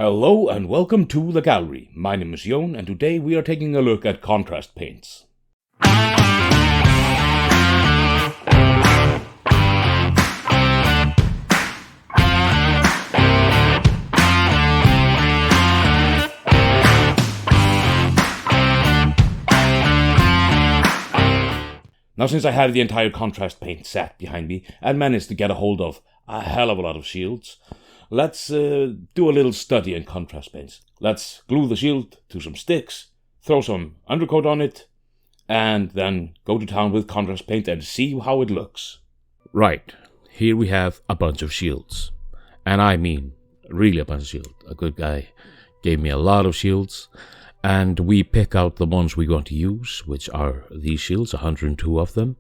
Hello and welcome to the gallery. My name is Jon and today we are taking a look at contrast paints. Now, since I have the entire contrast paint set behind me and managed to get a hold of a hell of a lot of shields, let's do a little study in contrast paints. Let's glue the shield to some sticks, throw some undercoat on it, and then go to town with contrast paint and see how it looks. Right, here we have a bunch of shields. And I mean, really a bunch of shields. A good guy gave me a lot of shields. And we pick out the ones we want to use, which are these shields, 102 of them.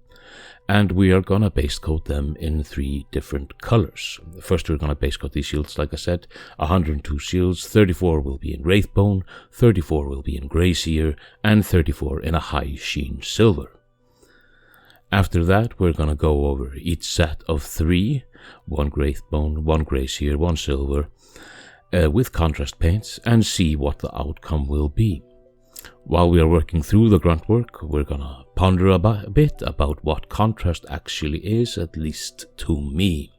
And we are going to base coat them in 3 different colors. First, we're going to base coat these shields, like I said, 102 shields. 34 will be in Wraithbone, 34 will be in Greyseer, and 34 in a high sheen silver. After that, we're going to go over each set of 3, 1 Wraithbone, 1 Greyseer, 1 silver, with contrast paints and see what the outcome will be. While we are working through the grunt work, we're gonna ponder a bit about what contrast actually is, at least to me.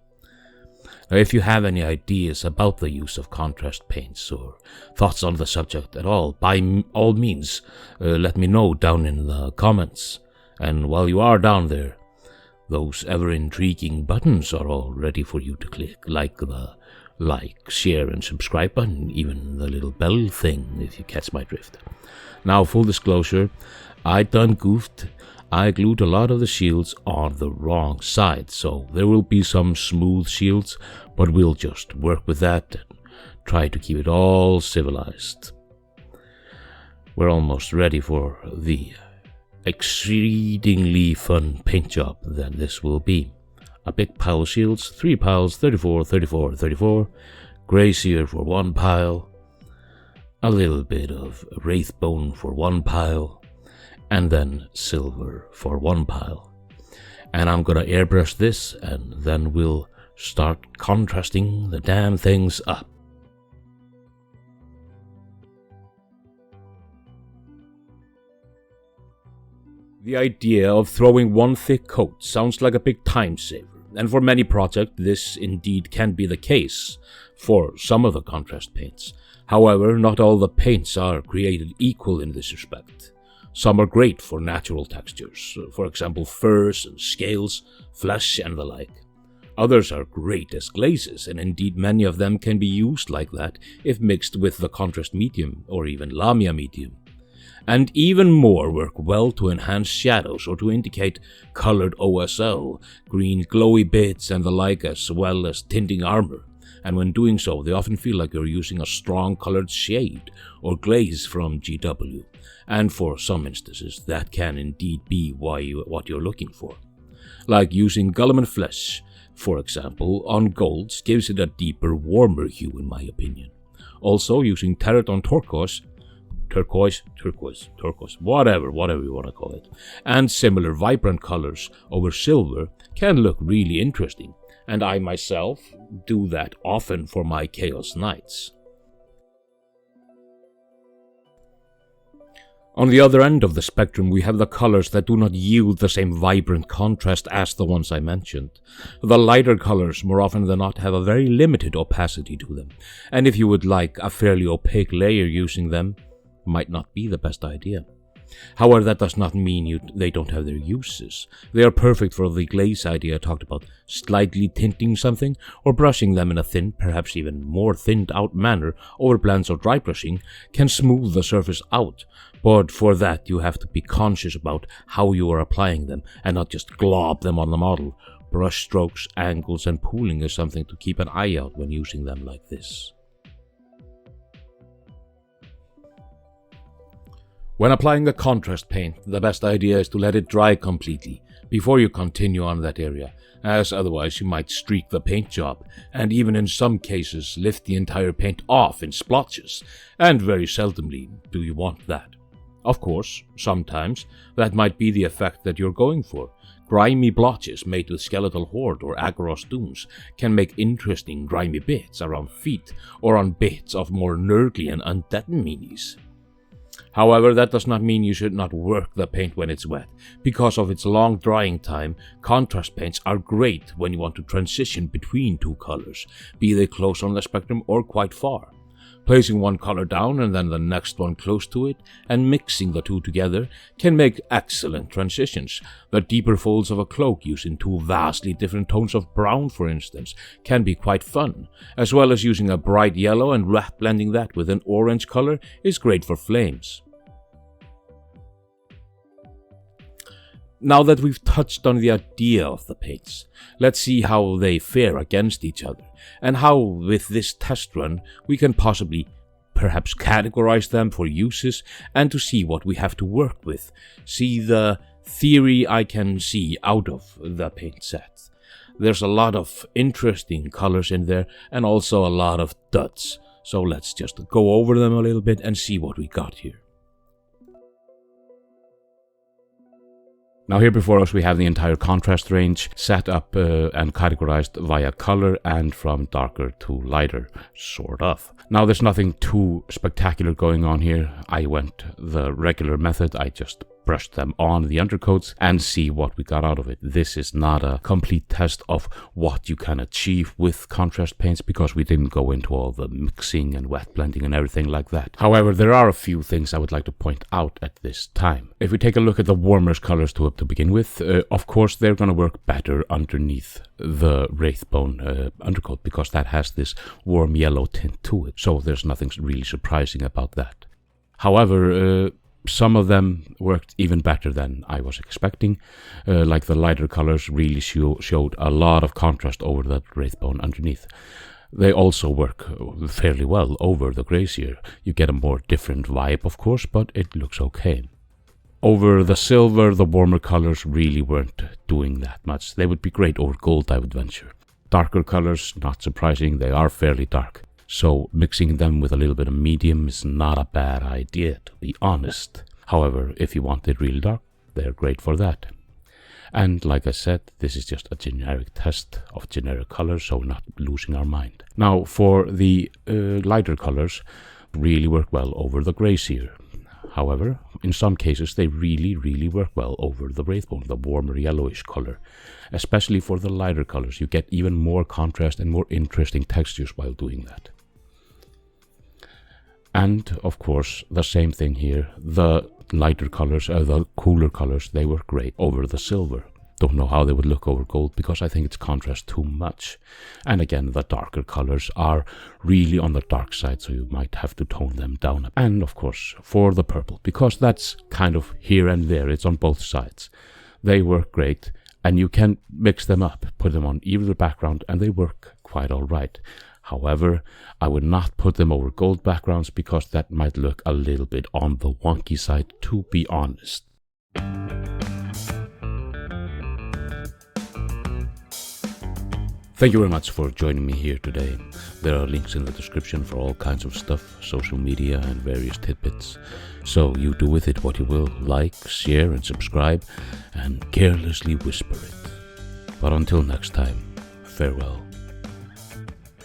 Now, if you have any ideas about the use of contrast paints or thoughts on the subject at all, by all means, let me know down in the comments. And while you are down there, those ever-intriguing buttons are all ready for you to click, like the like, share, and subscribe button, even the little bell thing, if you catch my drift. Now, full disclosure, I done goofed. I glued a lot of the shields on the wrong side, so there will be some smooth shields, but we'll just work with that and try to keep it all civilized. We're almost ready for the exceedingly fun paint job that this will be. A big pile of shields, 3 piles, 34, 34, 34, Greyseer for 1 pile, a little bit of Wraithbone for 1 pile, and then silver for 1 pile. And I'm gonna airbrush this, and then we'll start contrasting the damn things up. The idea of throwing 1 thick coat sounds like a big time saver. And for many projects, this indeed can be the case for some of the contrast paints. However, not all the paints are created equal in this respect. Some are great for natural textures, for example furs and scales, flesh and the like. Others are great as glazes, and indeed many of them can be used like that if mixed with the contrast medium or even Lamia medium. And even more work well to enhance shadows or to indicate colored OSL, green glowy bits and the like, as well as tinting armor. And when doing so, they often feel like you're using a strong colored shade or glaze from GW. And for some instances, that can indeed be what you're looking for. Like using Guilliman flesh, for example, on golds gives it a deeper, warmer hue in my opinion. Also, using Terraton turquoise, whatever you want to call it, and similar vibrant colors over silver can look really interesting, and I myself do that often for my Chaos Knights. On the other end of the spectrum, we have the colors that do not yield the same vibrant contrast as the ones I mentioned. The lighter colors, more often than not, have a very limited opacity to them, and if you would like a fairly opaque layer using them, might not be the best idea. However, that does not mean they don't have their uses. They are perfect for the glaze idea I talked about, slightly tinting something or brushing them in a thin, perhaps even more thinned out manner over blends or dry brushing can smooth the surface out, but for that you have to be conscious about how you are applying them and not just glob them on the model. Brush strokes, angles and pooling is something to keep an eye out when using them like this. When applying a contrast paint, the best idea is to let it dry completely before you continue on that area, as otherwise you might streak the paint job, and even in some cases lift the entire paint off in splotches, and very seldomly do you want that. Of course, sometimes that might be the effect that you're going for. Grimy blotches made with skeletal horde or Agoros dooms can make interesting grimy bits around feet or on bits of more nurgly and undead minis. However, that does not mean you should not work the paint when it's wet. Because of its long drying time, contrast paints are great when you want to transition between two colors, be they close on the spectrum or quite far. Placing one color down and then the next one close to it, and mixing the two together, can make excellent transitions. The deeper folds of a cloak using two vastly different tones of brown, for instance, can be quite fun, as well as using a bright yellow and wet blending that with an orange color is great for flames. Now that we've touched on the idea of the paints, let's see how they fare against each other, and how with this test run we can possibly perhaps categorize them for uses and to see what we have to work with, see the theory I can see out of the paint set. There's a lot of interesting colors in there and also a lot of duds, so let's just go over them a little bit and see what we got here. Now here before us we have the entire contrast range set up and categorized via color and from darker to lighter, sort of. Now there's nothing too spectacular going on here. I went the regular method, I just brushed them on the undercoats and see what we got out of it. This is not a complete test of what you can achieve with contrast paints because we didn't go into all the mixing and wet blending and everything like that. However, there are a few things I would like to point out at this time. If we take a look at the warmer colors to begin with, of course they're going to work better underneath the Wraithbone undercoat because that has this warm yellow tint to it, so there's nothing really surprising about that. However, some of them worked even better than I was expecting, like the lighter colors really showed a lot of contrast over that Wraithbone underneath. They also work fairly well over the Grazier. You get a more different vibe, of course, but it looks okay. Over the silver, the warmer colors really weren't doing that much. They would be great over gold, I would venture. Darker colors, not surprising, they are fairly dark. So mixing them with a little bit of medium is not a bad idea, to be honest. However, if you want it really dark, they're great for that. And like I said, this is just a generic test of generic colors, so we're not losing our mind. Now, for the lighter colors, really work well over the Grazier. However, in some cases, they really work well over the Wraithbone, the warmer yellowish color. Especially for the lighter colors, you get even more contrast and more interesting textures while doing that. And, of course, the same thing here. The lighter colors, the cooler colors, they work great over the silver. Don't know how they would look over gold because I think it's contrast too much. And again, the darker colors are really on the dark side, so you might have to tone them down. And, of course, for the purple, because that's kind of here and there, it's on both sides. They work great, and you can mix them up, put them on either background, and they work quite all right. However, I would not put them over gold backgrounds because that might look a little bit on the wonky side, to be honest. Thank you very much for joining me here today. There are links in the description for all kinds of stuff, social media and various tidbits. So you do with it what you will, like, share and subscribe, and carelessly whisper it. But until next time, farewell.